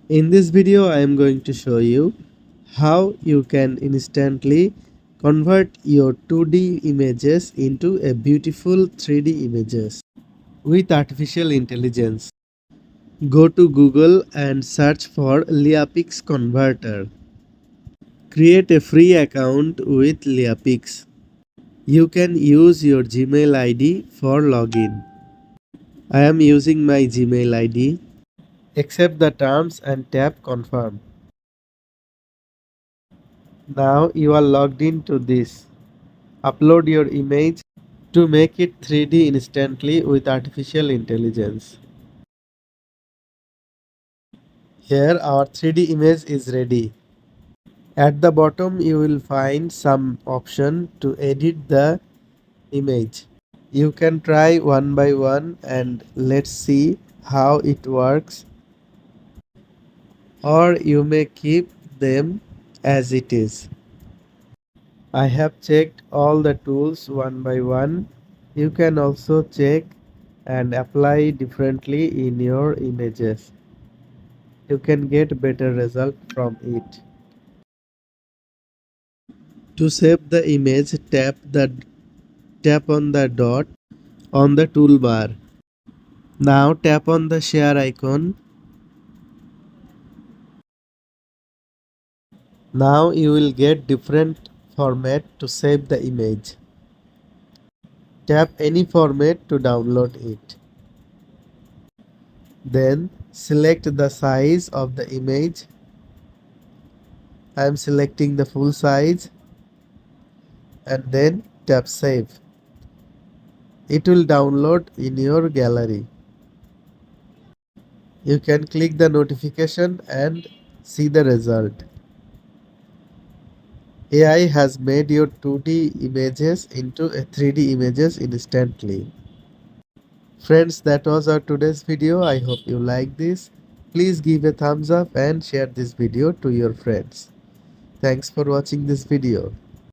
In this video, I am going to show you how you can instantly convert your 2D images into a beautiful 3D images with artificial intelligence. Go to Google and search for LeiaPix Converter. Create a free account with LeiaPix. You can use your Gmail ID for login. I am using my Gmail ID. Accept the terms and tap confirm. Now you are logged into this. Upload your image to make it 3D instantly with artificial intelligence. Here our 3D image is ready. At the bottom you will find some option to edit the image. You can try one by one and let's see how it works, or you may keep them as it is. I have checked all the tools one by one. You can also check and apply differently in your images. You can get better result from it. To save the image, tap on the dot on the toolbar. Now tap on the share icon. Now you will get different format to save the image. Tap any format to download it. Then select the size of the image. I am selecting the full size and then tap save. It will download in your gallery. You can click the notification and see the result. AI has made your 2D images into a 3D images instantly. Friends, that was our today's video. I hope you like this. Please give a thumbs up and share this video to your friends. Thanks for watching this video.